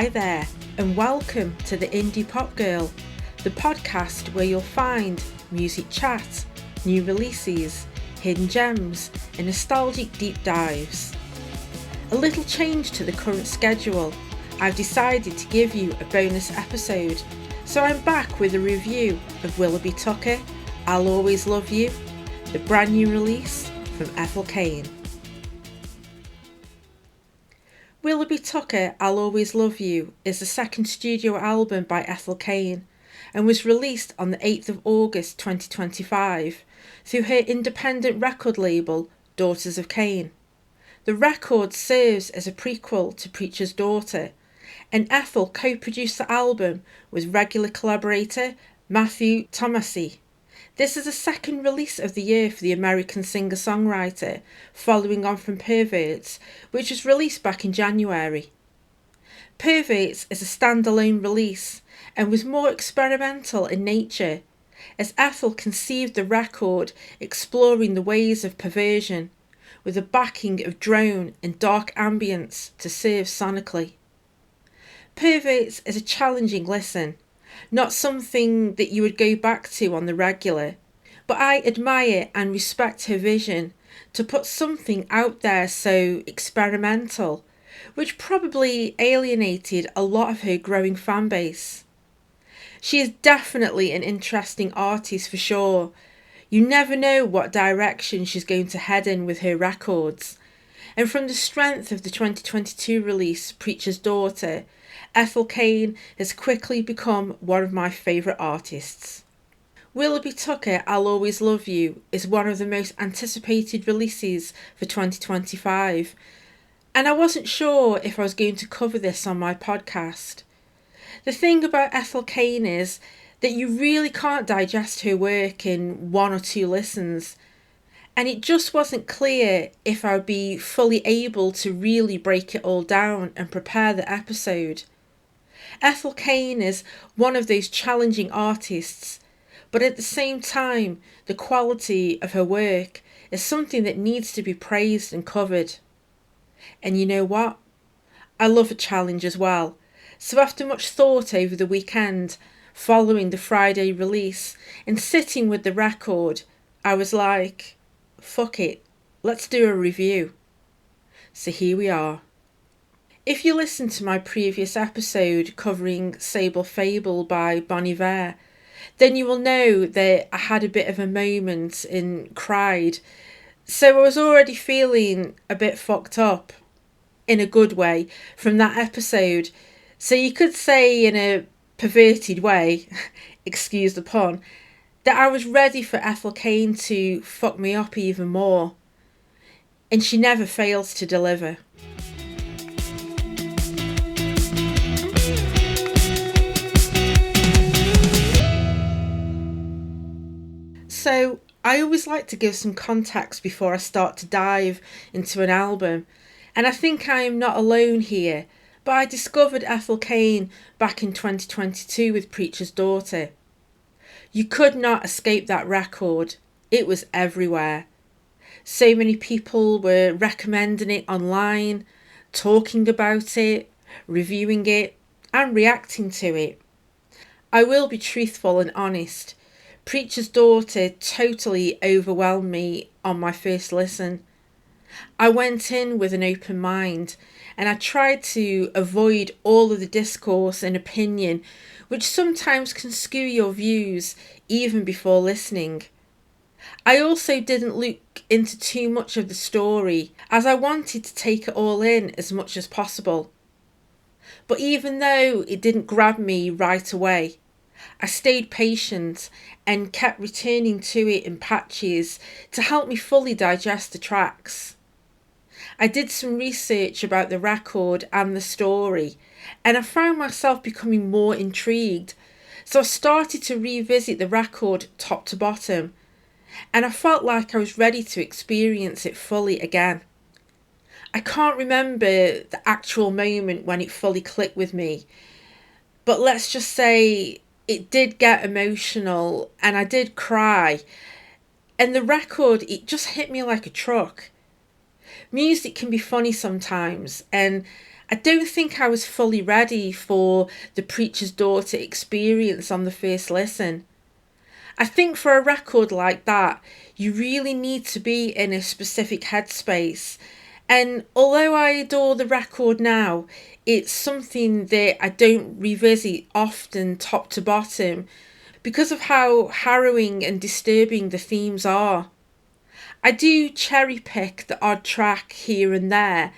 Hi there, and welcome to the Indie Pop Girl, the podcast where you'll find music chat, new releases, hidden gems, and nostalgic deep dives. A little change to the current schedule. I've decided to give you a bonus episode, so I'm back with a review of Willoughby Tucker, I'll Always Love You, the brand new release from Ethel Cain. Willoughby Tucker, I'll Always Love You is the second studio album by Ethel Cain and was released on the 8th of August 2025 through her independent record label, Daughters of Cain. The record serves as a prequel to Preacher's Daughter, and Ethel co-produced the album with regular collaborator Matthew Tomasi. This is the second release of the year for the American singer-songwriter, following on from Perverts, which was released back in January. Perverts is a standalone release and was more experimental in nature, as Ethel conceived the record exploring the ways of perversion, with a backing of drone and dark ambience to serve sonically. Perverts is a challenging listen, not something that you would go back to on the regular, but I admire and respect her vision to put something out there so experimental, which probably alienated a lot of her growing fan base. She is definitely an interesting artist for sure. You never know what direction she's going to head in with her records, and from the strength of the 2022 release Preacher's Daughter, Ethel Cain has quickly become one of my favourite artists. Willoughby Tucker, I'll Always Love You is one of the most anticipated releases for 2025, and I wasn't sure if I was going to cover this on my podcast. The thing about Ethel Cain is that you really can't digest her work in one or two listens, and it just wasn't clear if I would be fully able to really break it all down and prepare the episode. Ethel Cain is one of those challenging artists, but at the same time, the quality of her work is something that needs to be praised and covered. And you know what? I love a challenge as well. So after much thought over the weekend, following the Friday release, and sitting with the record, I was like, fuck it, let's do a review. So here we are. If you listened to my previous episode covering Sable Fable by Bon Iver, then you will know that I had a bit of a moment and cried. So I was already feeling a bit fucked up, in a good way, from that episode. So you could say in a perverted way, excuse the pun, that I was ready for Ethel Cain to fuck me up even more. And she never fails to deliver. So I always like to give some context before I start to dive into an album, and I think I am not alone here, but I discovered Ethel Cain back in 2022 with Preacher's Daughter. You could not escape that record. It was everywhere. So many people were recommending it online, talking about it, reviewing it, and reacting to it. I will be truthful and honest. Preacher's Daughter totally overwhelmed me on my first listen. I went in with an open mind, and I tried to avoid all of the discourse and opinion which sometimes can skew your views even before listening. I also didn't look into too much of the story, as I wanted to take it all in as much as possible. But even though it didn't grab me right away, I stayed patient and kept returning to it in patches to help me fully digest the tracks. I did some research about the record and the story, and I found myself becoming more intrigued, so I started to revisit the record top to bottom, and I felt like I was ready to experience it fully again. I can't remember the actual moment when it fully clicked with me, but let's just say it did get emotional and I did cry, and the record, it just hit me like a truck. Music can be funny sometimes, and I don't think I was fully ready for the Preacher's Daughter experience on the first listen. I think for a record like that, you really need to be in a specific headspace. And although I adore the record now, it's something that I don't revisit often top to bottom because of how harrowing and disturbing the themes are. I do cherry pick the odd track here and there,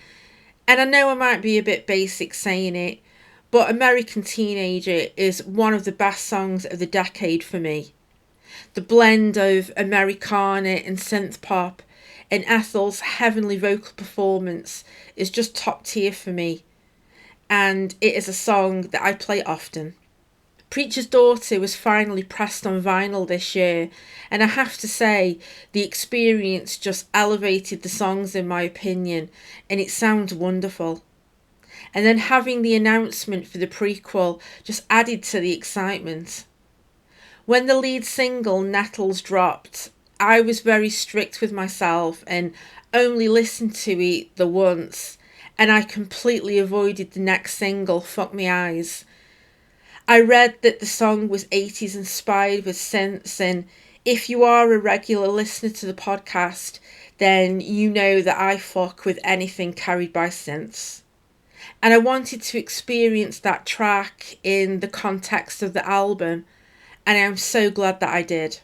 and I know I might be a bit basic saying it, but American Teenager is one of the best songs of the decade for me. The blend of Americana and synth pop and Ethel's heavenly vocal performance is just top tier for me, and it is a song that I play often. Preacher's Daughter was finally pressed on vinyl this year, and I have to say, the experience just elevated the songs in my opinion, and it sounds wonderful. And then having the announcement for the prequel just added to the excitement. When the lead single Nettles dropped, I was very strict with myself and only listened to it the once, and I completely avoided the next single, Fuck Me Eyes. I read that the song was 80s inspired with synths, and if you are a regular listener to the podcast, then you know that I fuck with anything carried by synths. And I wanted to experience that track in the context of the album, and I'm so glad that I did.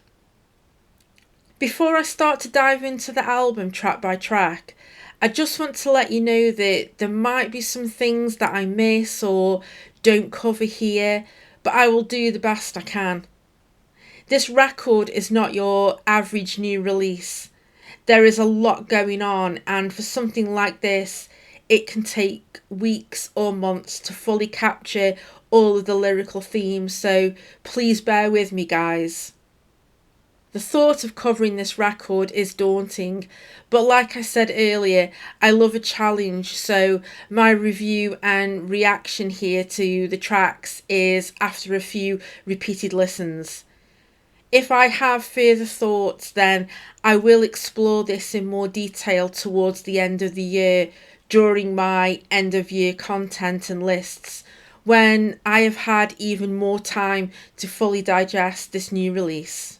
Before I start to dive into the album track by track, I just want to let you know that there might be some things that I miss or don't cover here, but I will do the best I can. This record is not your average new release. There is a lot going on, and for something like this, it can take weeks or months to fully capture all of the lyrical themes, so please bear with me, guys. The thought of covering this record is daunting, but like I said earlier, I love a challenge, so my review and reaction here to the tracks is after a few repeated listens. If I have further thoughts, then I will explore this in more detail towards the end of the year during my end of year content and lists, when I have had even more time to fully digest this new release.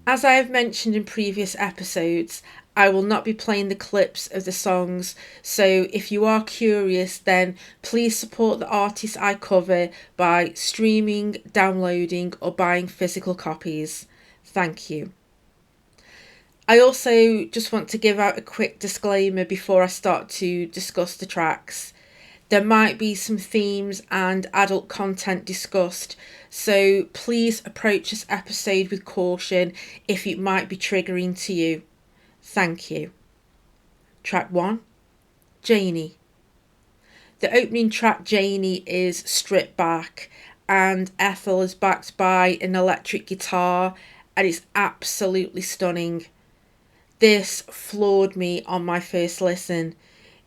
As I have mentioned in previous episodes, I will not be playing the clips of the songs, so if you are curious, then please support the artists I cover by streaming, downloading, or buying physical copies. Thank you. I also just want to give out a quick disclaimer before I start to discuss the tracks. There might be some themes and adult content discussed, so please approach this episode with caution if it might be triggering to you. Thank you. Track 1, Janie. The opening track, Janie, is stripped back, and Ethel is backed by an electric guitar, and it's absolutely stunning. This floored me on my first listen.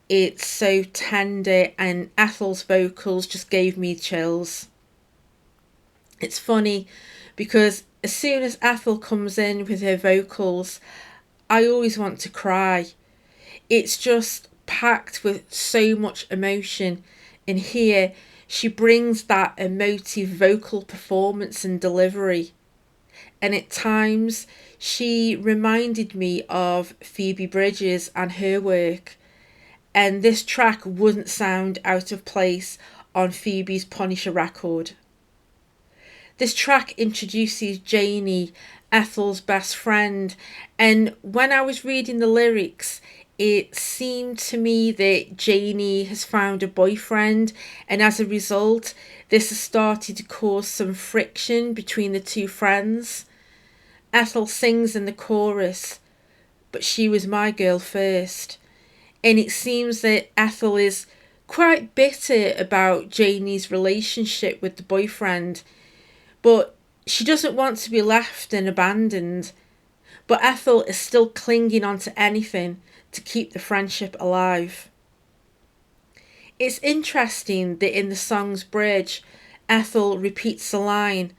It's so tender, and Ethel's vocals just gave me chills. It's funny because as soon as Ethel comes in with her vocals, I always want to cry. It's just packed with so much emotion, and here she brings that emotive vocal performance and delivery. And at times she reminded me of Phoebe Bridgers and her work. And this track wouldn't sound out of place on Phoebe's Punisher record. This track introduces Janie, Ethel's best friend, and when I was reading the lyrics, it seemed to me that Janie has found a boyfriend, and as a result, this has started to cause some friction between the two friends. Ethel sings in the chorus, "But she was my girl first." And it seems that Ethel is quite bitter about Janie's relationship with the boyfriend, but she doesn't want to be left and abandoned. But Ethel is still clinging on to anything to keep the friendship alive. It's interesting that in the song's bridge, Ethel repeats the line,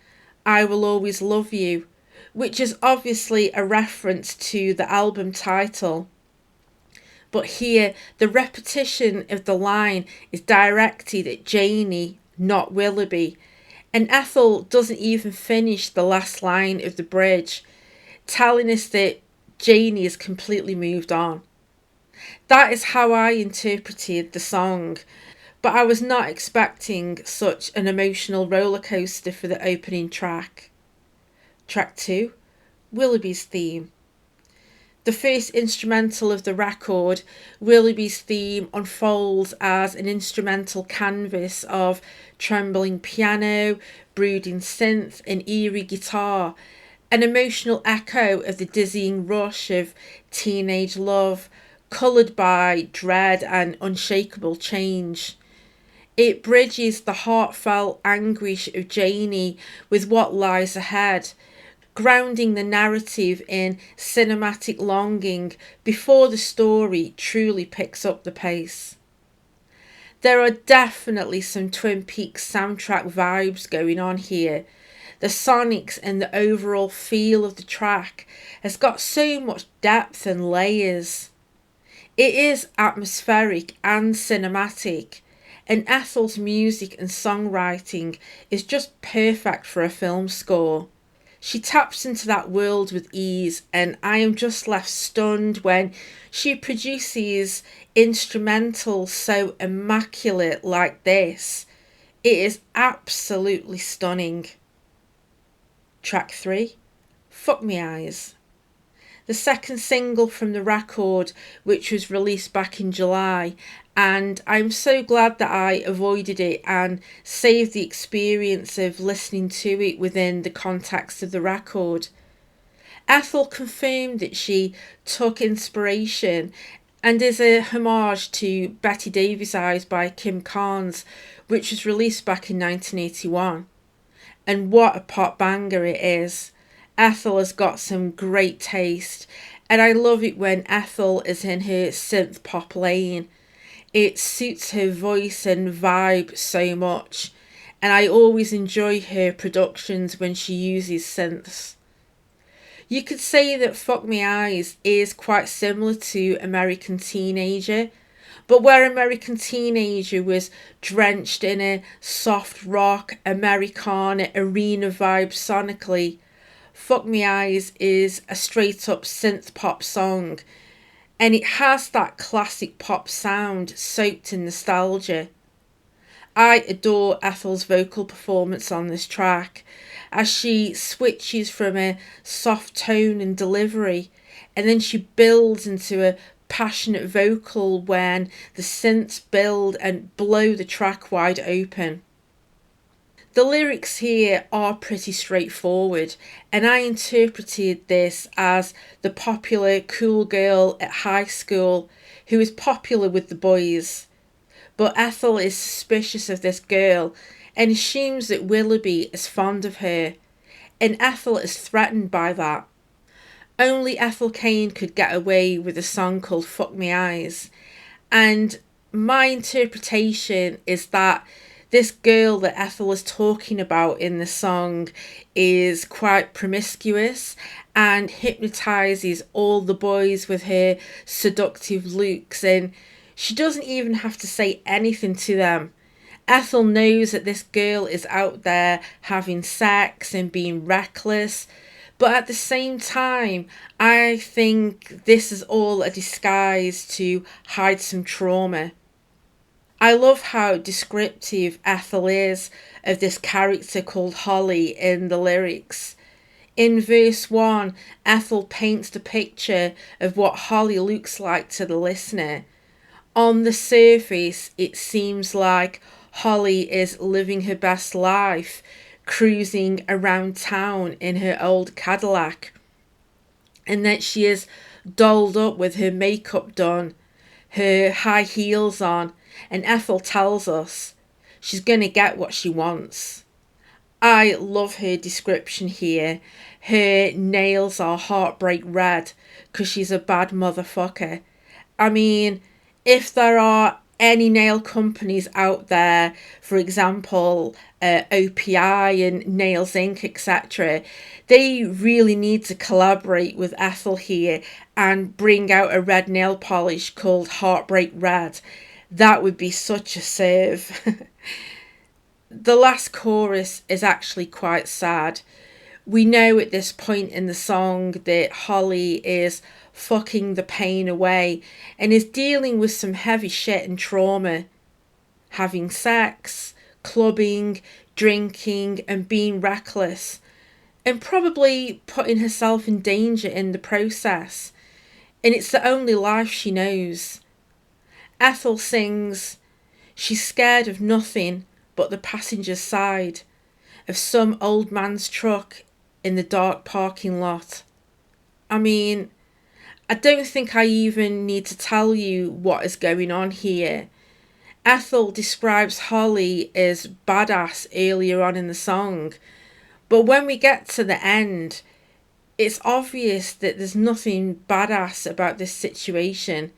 I Will Always Love You, which is obviously a reference to the album title. But here, the repetition of the line is directed at Janie, not Willoughby, and Ethel doesn't even finish the last line of the bridge, telling us that Janie has completely moved on. That is how I interpreted the song, but I was not expecting such an emotional roller coaster for the opening track. Track 2, Willoughby's theme. The first instrumental of the record, Willoughby's theme unfolds as an instrumental canvas of trembling piano, brooding synth, and eerie guitar, an emotional echo of the dizzying rush of teenage love, coloured by dread and unshakable change. It bridges the heartfelt anguish of Janie with what lies ahead, grounding the narrative in cinematic longing before the story truly picks up the pace. There are definitely some Twin Peaks soundtrack vibes going on here. The sonics and the overall feel of the track has got so much depth and layers. It is atmospheric and cinematic, and Ethel's music and songwriting is just perfect for a film score. She taps into that world with ease, and I am just left stunned when she produces instrumentals so immaculate like this. It is absolutely stunning. Track 3, Fuck Me Eyes. The second single from the record, which was released back in July, and I'm so glad that I avoided it and saved the experience of listening to it within the context of the record. Ethel confirmed that she took inspiration and is a homage to Betty Davis Eyes by Kim Carnes, which was released back in 1981. And what a pop banger it is. Ethel has got some great taste, and I love it when Ethel is in her synth pop lane. It suits her voice and vibe so much, and I always enjoy her productions when she uses synths. You could say that Fuck Me Eyes is quite similar to American Teenager, but where American Teenager was drenched in a soft rock, Americana, arena vibe sonically, Fuck Me Eyes is a straight up synth pop song, and it has that classic pop sound soaked in nostalgia. I adore Ethel's vocal performance on this track as she switches from a soft tone and delivery, and then she builds into a passionate vocal when the synths build and blow the track wide open. The lyrics here are pretty straightforward, and I interpreted this as the popular cool girl at high school who is popular with the boys. But Ethel is suspicious of this girl and assumes that Willoughby is fond of her, and Ethel is threatened by that. Only Ethel Cain could get away with a song called Fuck Me Eyes, and my interpretation is that this girl that Ethel is talking about in the song is quite promiscuous and hypnotizes all the boys with her seductive looks, and she doesn't even have to say anything to them. Ethel knows that this girl is out there having sex and being reckless, but at the same time, I think this is all a disguise to hide some trauma. I love how descriptive Ethel is of this character called Holly in the lyrics. In verse 1, Ethel paints the picture of what Holly looks like to the listener. On the surface, it seems like Holly is living her best life, cruising around town in her old Cadillac, and that she is dolled up with her makeup done, her high heels on, and Ethel tells us she's going to get what she wants. I love her description here. Her nails are heartbreak red because she's a bad motherfucker. I mean, if there are any nail companies out there, for example, OPI and Nails Inc., etc., they really need to collaborate with Ethel here and bring out a red nail polish called Heartbreak Red. That would be such a serve. The last chorus is actually quite sad. We know at this point in the song that Holly is fucking the pain away and is dealing with some heavy shit and trauma. Having sex, clubbing, drinking, and being reckless, and probably putting herself in danger in the process. And it's the only life she knows. Ethel sings, she's scared of nothing but the passenger's side of some old man's truck in the dark parking lot. I mean, I don't think I even need to tell you what is going on here. Ethel describes Holly as badass earlier on in the song, but when we get to the end, it's obvious that there's nothing badass about this situation.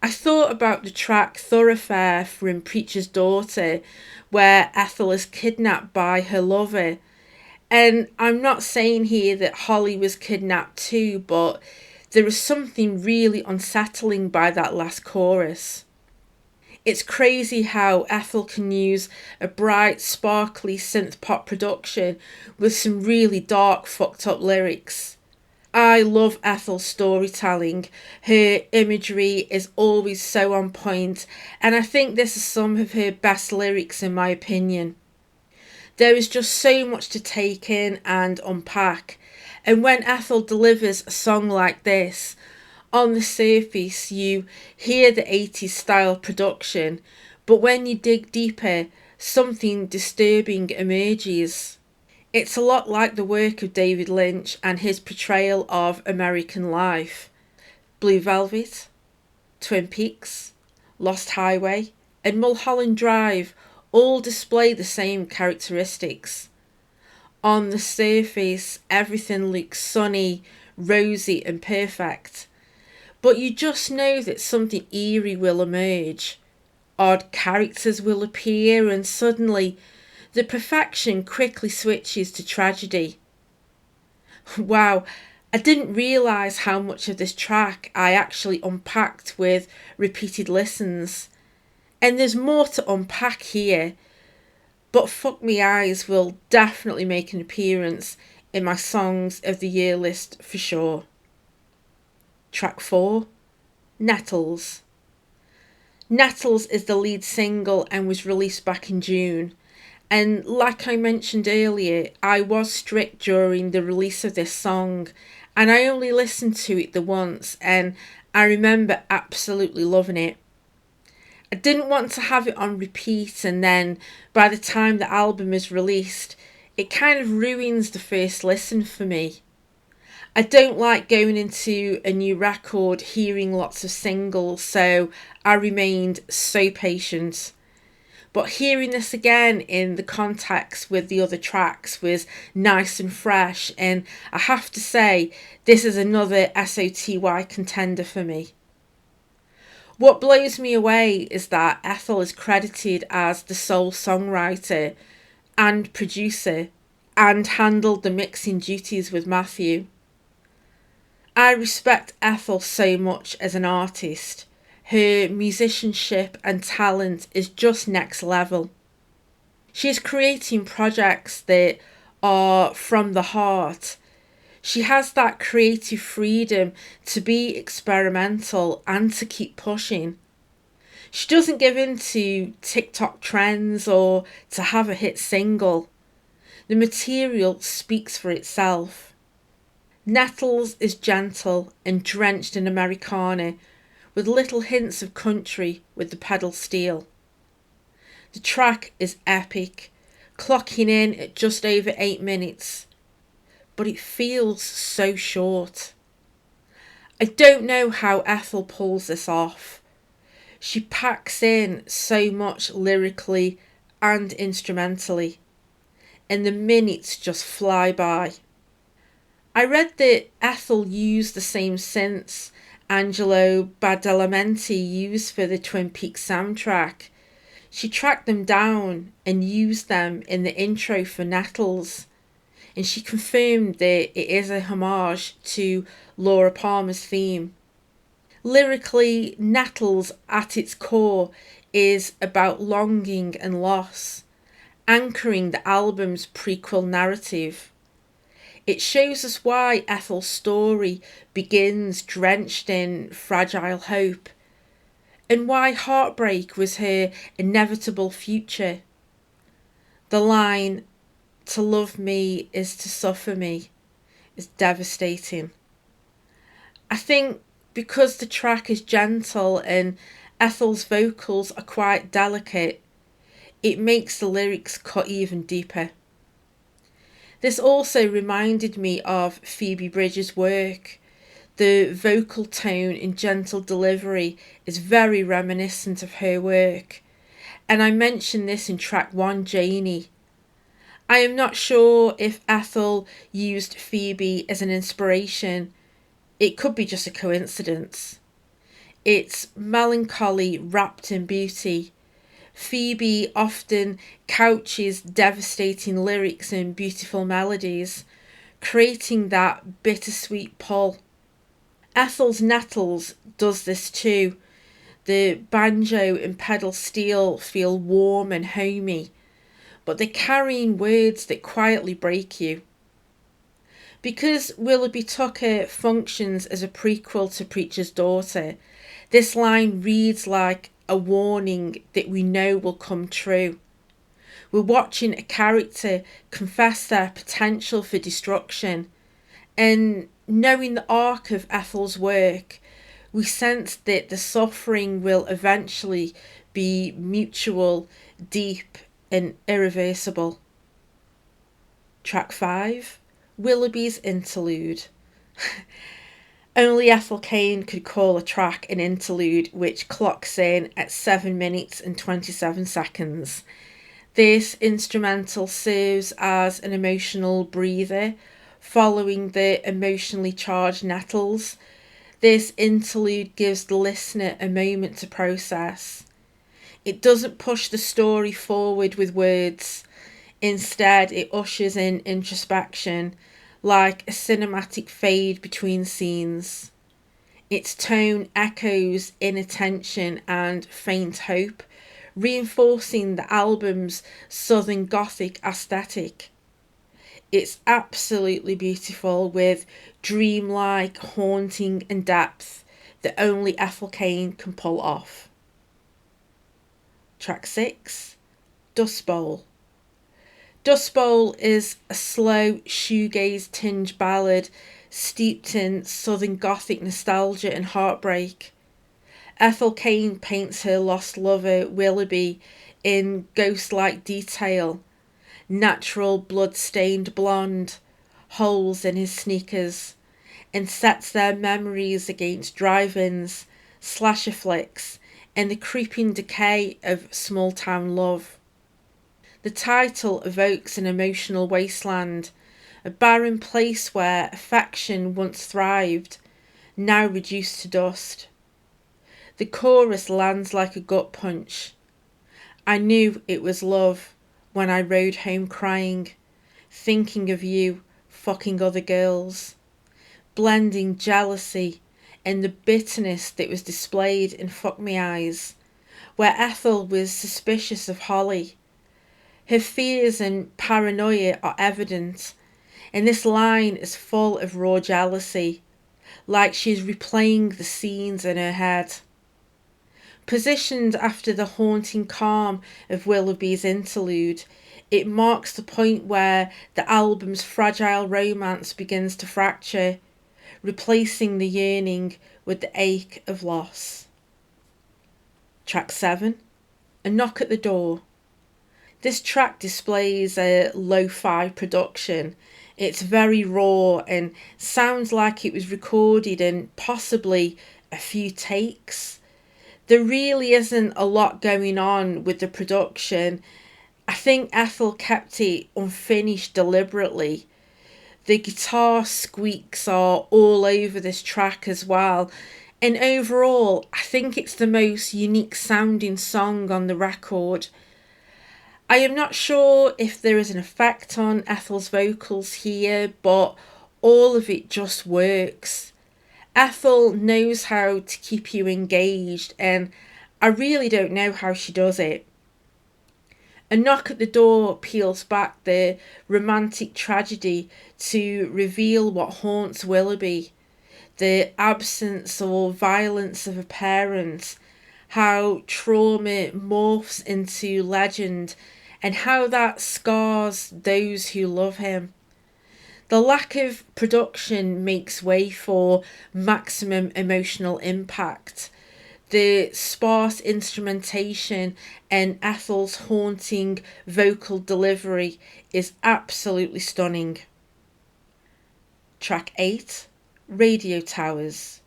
I thought about the track Thoroughfare from Preacher's Daughter, where Ethel is kidnapped by her lover. And I'm not saying here that Holly was kidnapped too, but there is something really unsettling by that last chorus. It's crazy how Ethel can use a bright, sparkly synth pop production with some really dark, fucked up lyrics. I love Ethel's storytelling. Her imagery is always so on point, and I think this is some of her best lyrics in my opinion. There is just so much to take in and unpack, and when Ethel delivers a song like this, on the surface you hear the 80s style production, but when you dig deeper, something disturbing emerges. It's a lot like the work of David Lynch and his portrayal of American life. Blue Velvet, Twin Peaks, Lost Highway, and Mulholland Drive all display the same characteristics. On the surface, everything looks sunny, rosy, and perfect. But you just know that something eerie will emerge. Odd characters will appear, and suddenly the perfection quickly switches to tragedy. Wow, I didn't realise how much of this track I actually unpacked with repeated listens. And there's more to unpack here, but Fuck Me Eyes will definitely make an appearance in my Songs of the Year list for sure. Track 4, Nettles. Nettles is the lead single and was released back in June. And like I mentioned earlier, I was strict during the release of this song, and I only listened to it the once, and I remember absolutely loving it. I didn't want to have it on repeat, and then by the time the album is released, it kind of ruins the first listen for me. I don't like going into a new record hearing lots of singles, so I remained so patient. But hearing this again in the context with the other tracks was nice and fresh, and I have to say, this is another SOTY contender for me. What blows me away is that Ethel is credited as the sole songwriter and producer and handled the mixing duties with Matthew. I respect Ethel so much as an artist. Her musicianship and talent is just next level. She is creating projects that are from the heart. She has that creative freedom to be experimental and to keep pushing. She doesn't give in to TikTok trends or to have a hit single. The material speaks for itself. Nettles is gentle and drenched in Americana, with little hints of country with the pedal steel. The track is epic, clocking in at just over 8 minutes, but it feels so short. I don't know how Ethel pulls this off. She packs in so much lyrically and instrumentally, and the minutes just fly by. I read that Ethel used the same synths Angelo Badalamenti used for the Twin Peaks soundtrack. She tracked them down and used them in the intro for Nettles, and she confirmed that it is a homage to Laura Palmer's theme. Lyrically, Nettles at its core is about longing and loss, anchoring the album's prequel narrative. It shows us why Ethel's story begins drenched in fragile hope, and why heartbreak was her inevitable future. The line, "To love me is to suffer me," is devastating. I think because the track is gentle and Ethel's vocals are quite delicate, it makes the lyrics cut even deeper. This also reminded me of Phoebe Bridgers' work. The vocal tone and gentle delivery is very reminiscent of her work, and I mentioned this in track 1, Janie. I am not sure if Ethel used Phoebe as an inspiration. It could be just a coincidence. It's melancholy wrapped in beauty. Phoebe often couches devastating lyrics in beautiful melodies, creating that bittersweet pull. Ethel's Nettles does this too. The banjo and pedal steel feel warm and homey, but they're carrying words that quietly break you. Because Willoughby Tucker functions as a prequel to Preacher's Daughter, this line reads like a warning that we know will come true. We're watching a character confess their potential for destruction, and knowing the arc of Ethel's work, we sense that the suffering will eventually be mutual, deep, and irreversible. Track 5, Willoughby's Interlude. Only Ethel Cain could call a track an interlude, which clocks in at 7 minutes and 27 seconds. This instrumental serves as an emotional breather following the emotionally charged Nettles. This interlude gives the listener a moment to process. It doesn't push the story forward with words. Instead, it ushers in introspection, like a cinematic fade between scenes. Its tone echoes inattention and faint hope, reinforcing the album's Southern Gothic aesthetic. It's absolutely beautiful, with dreamlike, haunting and depth that only Ethel Cain can pull off. Track 6, Dust Bowl. Dust Bowl is a slow shoegaze tinged ballad steeped in Southern Gothic nostalgia and heartbreak. Ethel Cain paints her lost lover Willoughby in ghost-like detail: natural blood-stained blonde, holes in his sneakers, and sets their memories against drive-ins, slasher flicks, and the creeping decay of small-town love. The title evokes an emotional wasteland, a barren place where affection once thrived, now reduced to dust. The chorus lands like a gut punch. I knew it was love when I rode home crying, thinking of you, fucking other girls, blending jealousy and the bitterness that was displayed in Fuck Me Eyes, where Ethel was suspicious of Holly. Her fears and paranoia are evident, and this line is full of raw jealousy, like she's replaying the scenes in her head. Positioned after the haunting calm of Willoughby's interlude, it marks the point where the album's fragile romance begins to fracture, replacing the yearning with the ache of loss. Track 7, A Knock at the Door. This track displays a lo-fi production. It's very raw and sounds like it was recorded in possibly a few takes. There really isn't a lot going on with the production. I think Ethel kept it unfinished deliberately. The guitar squeaks are all over this track as well, And overall, I think it's the most unique sounding song on the record. I am not sure if there is an effect on Ethel's vocals here, but all of it just works. Ethel knows how to keep you engaged, and I really don't know how she does it. A knock at the door peels back the romantic tragedy to reveal what haunts Willoughby: the absence or violence of a parent, how trauma morphs into legend, and how that scars those who love him. The lack of production makes way for maximum emotional impact. The sparse instrumentation and Ethel's haunting vocal delivery is absolutely stunning. Track 8, Radio Towers.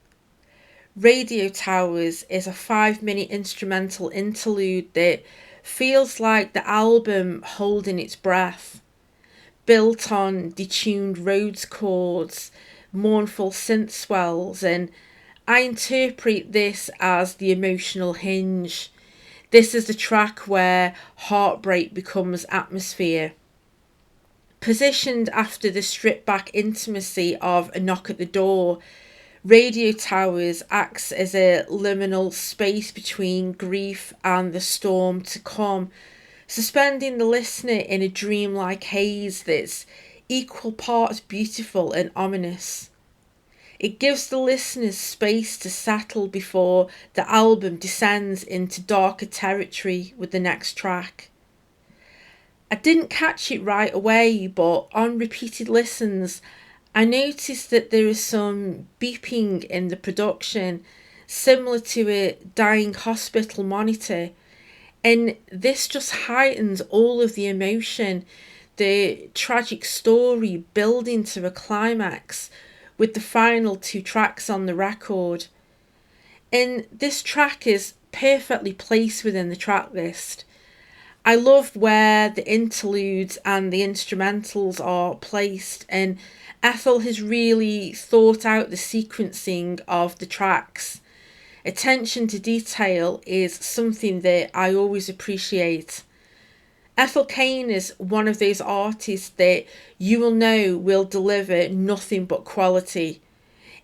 Radio Towers is a 5-minute instrumental interlude that feels like the album holding its breath, built on detuned Rhodes chords, mournful synth swells, and I interpret this as the emotional hinge. This is the track where heartbreak becomes atmosphere. Positioned after the stripped back intimacy of A Knock at the Door, Radio Towers acts as a liminal space between grief and the storm to come, suspending the listener in a dreamlike haze that's equal parts beautiful and ominous. It gives the listeners space to settle before the album descends into darker territory with the next track. I didn't catch it right away, but on repeated listens, I noticed that there is some beeping in the production, similar to a dying hospital monitor, and this just heightens all of the emotion, the tragic story building to a climax with the final 2 tracks on the record. And this track is perfectly placed within the track list. I love where the interludes and the instrumentals are placed, and Ethel has really thought out the sequencing of the tracks. Attention to detail is something that I always appreciate. Ethel Cain is one of those artists that you will know will deliver nothing but quality.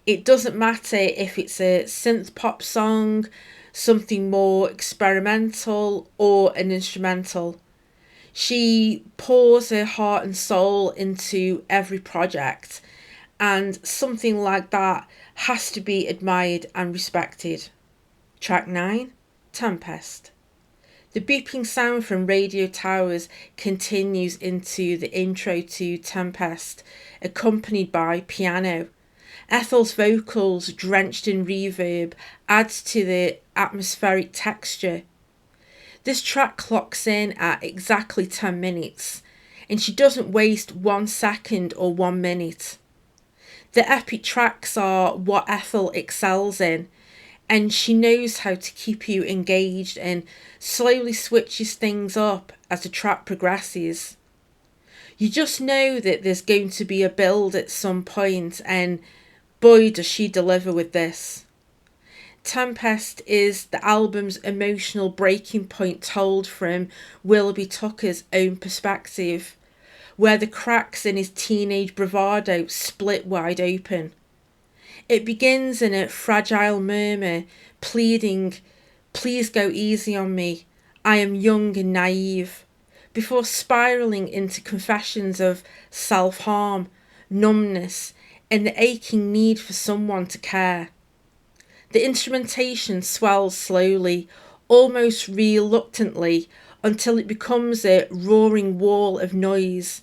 It doesn't matter if it's a synth pop song, something more experimental, or an instrumental. She pours her heart and soul into every project, and something like that has to be admired and respected. Track 9, Tempest. The beeping sound from Radio Towers continues into the intro to Tempest, accompanied by piano. Ethel's vocals, drenched in reverb, adds to the atmospheric texture. This track clocks in at exactly 10 minutes, and she doesn't waste 1 second or 1 minute. The epic tracks are what Ethel excels in, and she knows how to keep you engaged and slowly switches things up as the track progresses. You just know that there's going to be a build at some point, and boy does she deliver with this. Tempest is the album's emotional breaking point told from Willoughby Tucker's own perspective, where the cracks in his teenage bravado split wide open. It begins in a fragile murmur, pleading, "Please go easy on me, I am young and naive," before spiralling into confessions of self-harm, numbness, and the aching need for someone to care. The instrumentation swells slowly, almost reluctantly, until it becomes a roaring wall of noise,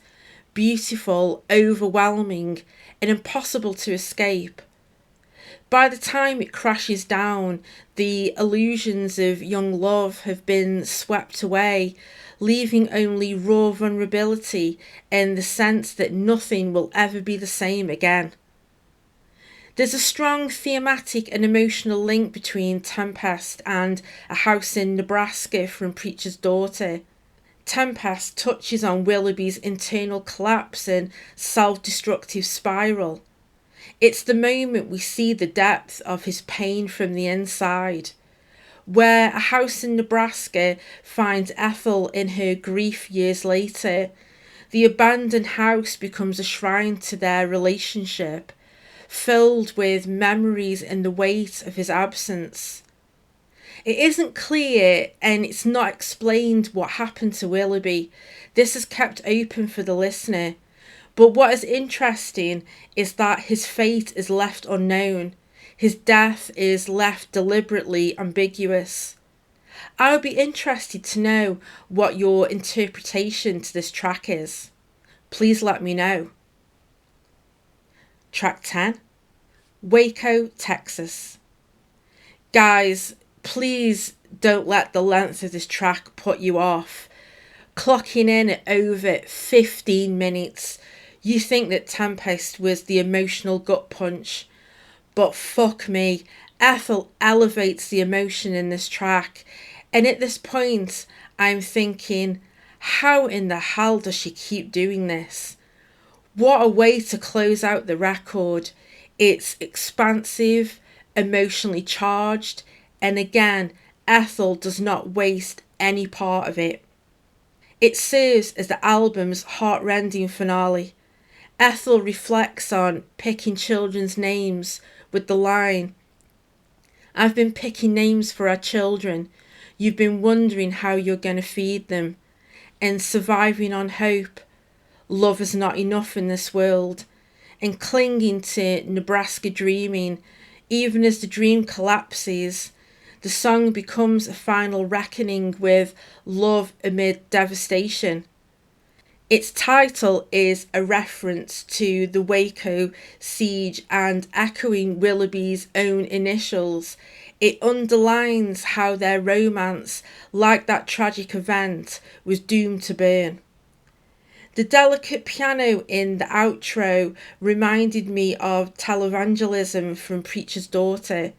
beautiful, overwhelming, and impossible to escape. By the time it crashes down, the illusions of young love have been swept away, leaving only raw vulnerability and the sense that nothing will ever be the same again. There's a strong thematic and emotional link between Tempest and A House in Nebraska from Preacher's Daughter. Tempest touches on Willoughby's internal collapse and self-destructive spiral. It's the moment we see the depth of his pain from the inside, where a house in Nebraska finds Ethel in her grief years later. The abandoned house becomes a shrine to their relationship, filled with memories and the weight of his absence. It isn't clear and it's not explained what happened to Willoughby. This is kept open for the listener. But what is interesting is that his fate is left unknown. His death is left deliberately ambiguous. I would be interested to know what your interpretation to this track is. Please let me know. Track 10, Waco, Texas. Guys, please don't let the length of this track put you off. Clocking in at over 15 minutes, you think that Tempest was the emotional gut punch. But fuck me, Ethel elevates the emotion in this track. And at this point, I'm thinking, how in the hell does she keep doing this? What a way to close out the record. It's expansive, emotionally charged, and again, Ethel does not waste any part of it. It serves as the album's heart-rending finale. Ethel reflects on picking children's names with the line, "I've been picking names for our children. You've been wondering how you're going to feed them. And surviving on hope. Love is not enough in this world." And clinging to Nebraska dreaming, even as the dream collapses, the song becomes a final reckoning with love amid devastation. Its title is a reference to the Waco siege, and echoing Willoughby's own initials, it underlines how their romance, like that tragic event, was doomed to burn. The delicate piano in the outro reminded me of televangelism from Preacher's Daughter.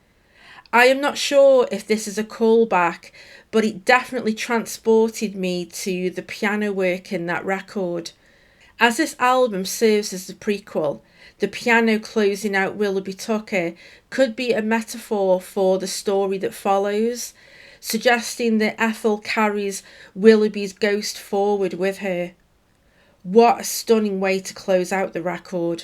I am not sure if this is a callback, but it definitely transported me to the piano work in that record. As this album serves as the prequel, the piano closing out Willoughby Tucker could be a metaphor for the story that follows, suggesting that Ethel carries Willoughby's ghost forward with her. What a stunning way to close out the record.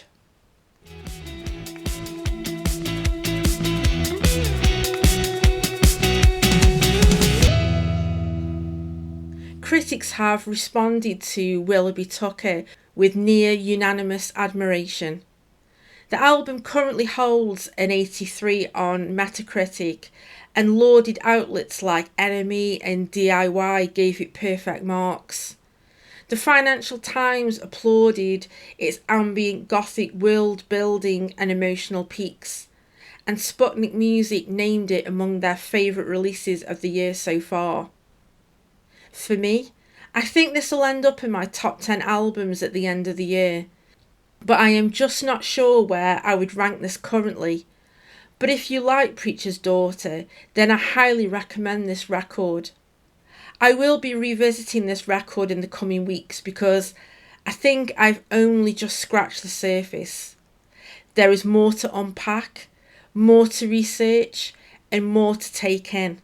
Critics have responded to Willoughby Tucker with near unanimous admiration. The album currently holds an 83 on Metacritic, and lauded outlets like NME and DIY gave it perfect marks. The Financial Times applauded its ambient gothic world building and emotional peaks, and Sputnik Music named it among their favourite releases of the year so far. For me, I think this will end up in my top 10 albums at the end of the year, but I am just not sure where I would rank this currently. But if you like Preacher's Daughter, then I highly recommend this record. I will be revisiting this record in the coming weeks because I think I've only just scratched the surface. There is more to unpack, more to research, and more to take in.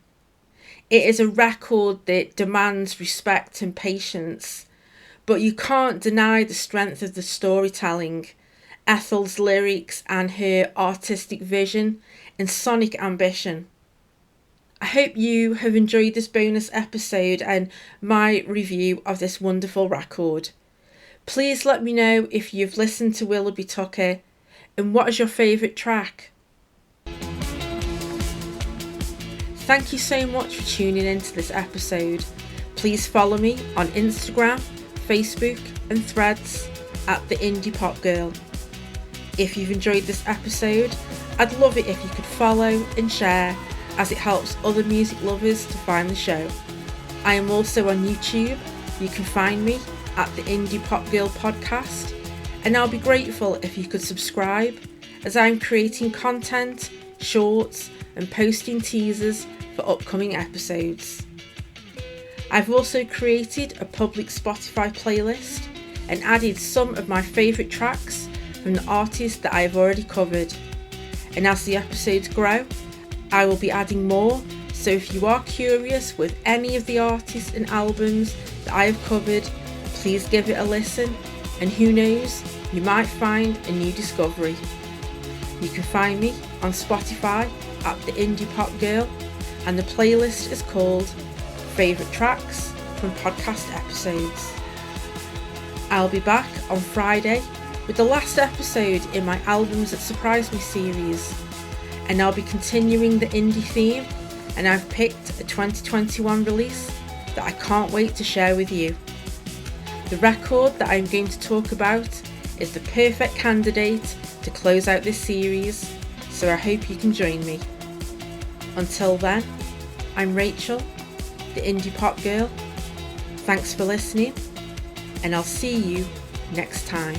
It is a record that demands respect and patience, but you can't deny the strength of the storytelling, Ethel's lyrics and her artistic vision and sonic ambition. I hope you have enjoyed this bonus episode and my review of this wonderful record. Please let me know if you've listened to Willoughby Tucker and what is your favourite track. Thank you so much for tuning into this episode. Please follow me on Instagram, Facebook and Threads at The Indie Pop Girl. If you've enjoyed this episode, I'd love it if you could follow and share, as it helps other music lovers to find the show. I am also on YouTube. You can find me at The Indie Pop Girl Podcast, and I'll be grateful if you could subscribe, as I'm creating content, shorts and posting teasers for upcoming episodes. I've also created a public Spotify playlist and added some of my favourite tracks from the artists that I have already covered. And as the episodes grow, I will be adding more, so if you are curious with any of the artists and albums that I have covered, please give it a listen, and who knows, you might find a new discovery. You can find me on Spotify at The Indie Pop Girl, and the playlist is called Favourite Tracks from Podcast Episodes. I'll be back on Friday with the last episode in my Albums That Surprised Me series, and I'll be continuing the indie theme, and I've picked a 2021 release that I can't wait to share with you. The record that I'm going to talk about is the perfect candidate to close out this series, so I hope you can join me. Until then, I'm Rachel, the Indie Pop Girl. Thanks for listening, and I'll see you next time.